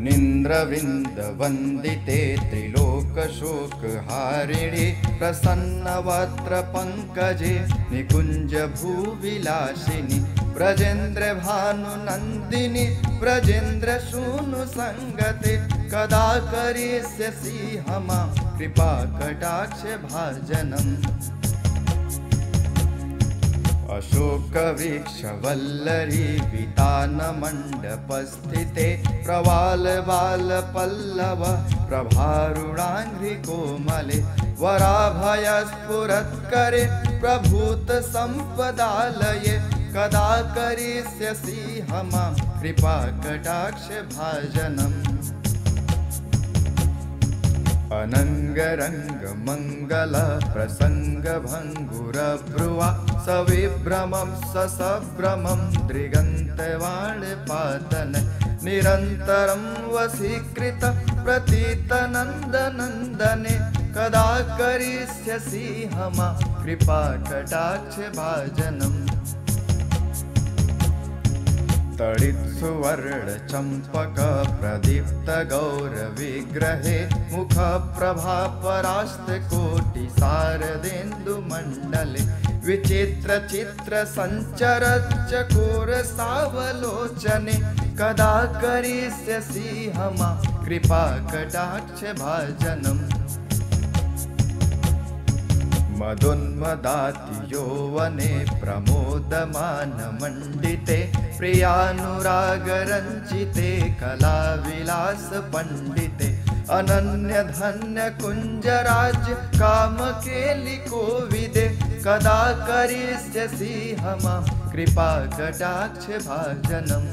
मुनीन्द्रवृन्दवन्दिते त्रिलोकशोकहारिणि प्रसन्नवक्त्र पंकजे निकुञ्जभूविलासिनि ब्रजेन्द्रभानुनन्दिनि ब्रजेन्द्रसूनुसङ्गते कदा करिष्यसि हमां कृपाकटाक्षभाजनम्। अशोकवृक्षवल्लरी वितानमण्डपस्थिते प्रवालबालपल्लव प्रभारुणाङ्घ्रिकोमले वराभयस्फुरत्करे प्रभूतसम्पदालये कदा करिष्यसि हमां कृपाकटाक्षभाजनम्। अनङ्गरङ्गमङ्गल प्रसङ्गभङ्गुरब्रुवा सविभ्रमं ससभ्रमं दृगन्तवाणपातन निरन्तरं वशीकृत प्रतीतनन्दनन्दने कदा करिष्यसि हमां कृपाकटाक्षभाजनम्। तडित्सुवर्णचम्पक प्रदीप्त गौरविग्रहे मुखप्रभापरास्तकोटिशारदेन्दुमण्डले विचित्रचित्रसञ्चरच्चकोरसावलोचने कदा करिष्यसि हमां कृपाकटाक्षभाजनम्। मदोन्मदाति यौवने प्रमोदमानमण्डिते प्रियानुरागरञ्जिते कलाविलासपण्डिते अनन्यधन्यकुञ्जराज्य कामकेलिकोविदे कदा करिष्यसि हमां कृपाकटाक्षभाजनम्।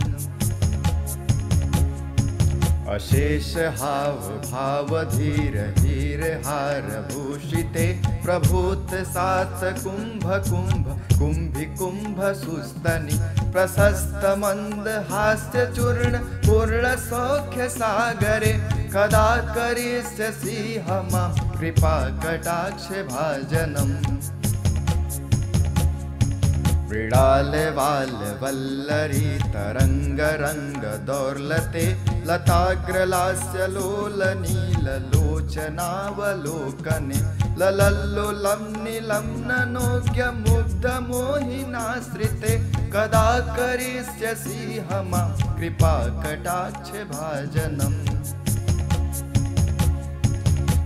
अशेष हाव भाव धीर धीर हार भूषिते प्रभूत सात कुंभ कुंभ कुंभि कुंभ सुस्तनि प्रशस्त मंद हास्य चूर्ण पूर्ण सौख्य सागरे कदा करिष्यसि हमां कृपाकटाक्षभाजनम्। मृणालवालवल्लरी तरङ्गरङ्गदौर्लते लताग्रलास्यलोलनीललोचनावलोकने ललल्लोलं नीलं ननोज्ञमुग्धमोहिनाश्रिते कदा करिष्यसि हमां कृपाकटाक्षभाजनम्।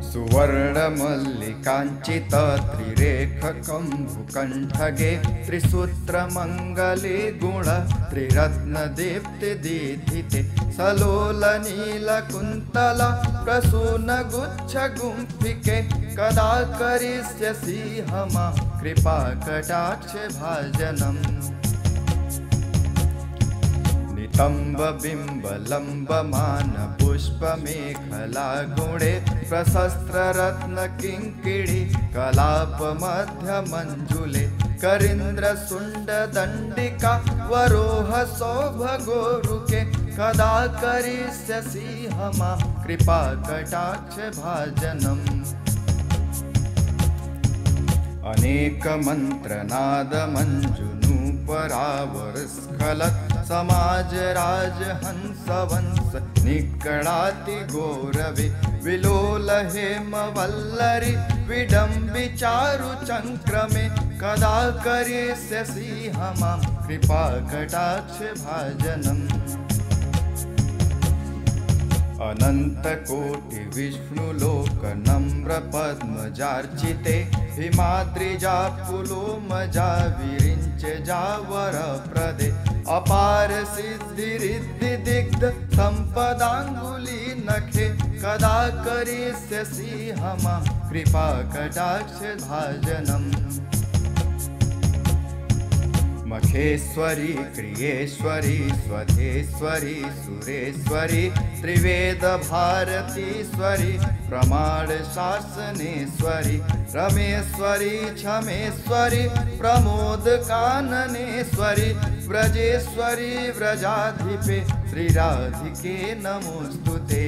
सुवर्णमल्लिकाञ्चित त्रिरेखकम्भुकण्ठगे त्रिसूत्रमङ्गले गुण त्रिरत्नदीप्तिदीधिते सलोलनीलकुन्तल प्रसूनगुच्छगुम्फिके कदा करिष्यसि हमां कृपाकटाक्षभाजनम्। नितम्बबिम्बलम्बमान पुष्पमेखलागुणे प्रशस्त्ररत्नकिङ्किणी कलापमध्यमञ्जुले करीन्द्रशुण्डदण्डिका वरोह सौभगोरुके कदा करिष्यसि हमां कृपाकटाक्षभाजनम्। अनेकमन्त्रनादमञ्जुनूपरावरस्खलत् समाजराजहंसवंश निकणाति गौरवे विलोलहेमवल्लरी विडम्बिचारुचङ्क्रमे कदा करिष्यसि हमां कृपाकटाक्षभाजनम्। अनन्तकोटिविष्णुलोकनम्रपद्मजार्चिते हिमाद्रिजापुलोमजा विरिञ्चजावरप्रदे अपार सिद्धिरिद्धिदिग्ध सम्पदाङ्गुलीनखे कदा करिष्यसि हमां कृपाकटाक्षभाजनम्। मखेश्वरी क्रियेश्वरी स्वधेश्वरी सुरेश्वरी त्रिवेदभारतीश्वरी प्रमाणशासनेश्वरी रमेश्वरी क्षमेश्वरी प्रमोदकाननेश्वरी व्रजेश्वरी व्रजाधिपे श्रीराधिके नमोस्तुते।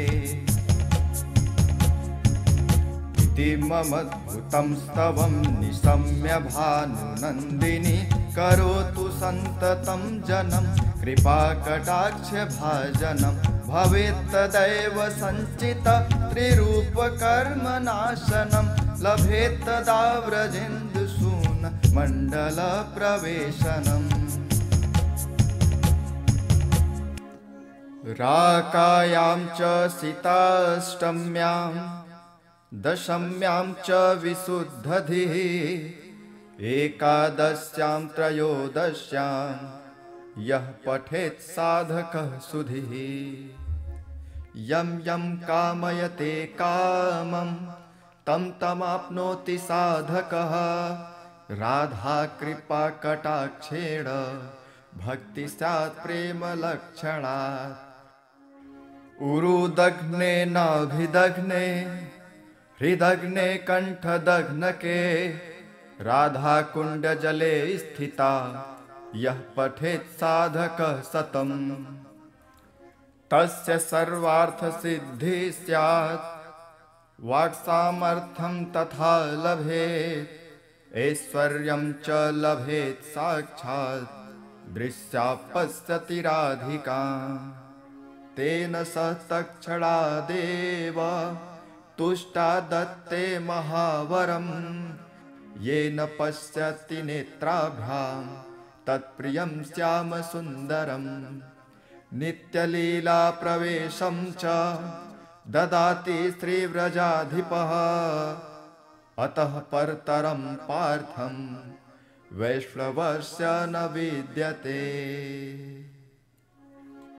ममद्भुतं स्तवं निशम्य भानुनन्दिनी करोतु सन्ततं जनं कृपाकटाक्षभाजनं भवेत् तदैव सञ्चित त्रिरूपकर्मनाशनं लभेत् तदा व्रजेन्दुसून मण्डलप्रवेशनम् राकायां च सीताष्टम्यां दशम्यां च विशुद्धधिः एकादश्यां त्रयोदश्यां यः पठेत् साधकः सुधिः यं यं कामयते कामं तं तमाप्नोति साधकः राधा कृपा कटाक्षेण भक्ति स्यात् प्रेम लक्षणात् उरुदग्ने नाभिदग्ने हृदग्ने कंठदग्नके राधा कुंड जले स्थिता यः पठेत् साधकः सतम् तस्य सर्वार्थ सिद्धि स्यात् वाक्सामर्थ्यं तथा लभेत् ऐश्वर्यं च लभेत् साक्षात् दृश्या पश्यति राधिकाम् तेन स तत्क्षणादेव तुष्टा दत्ते महावरम् येन पश्यति नेत्राभ्यां तत्प्रियं श्याम सुन्दरम् नित्यलीला प्रवेशं च ददाति श्रीव्रजाधिपः अतः परतरं पार्थं वैष्णवस्य न विद्यते।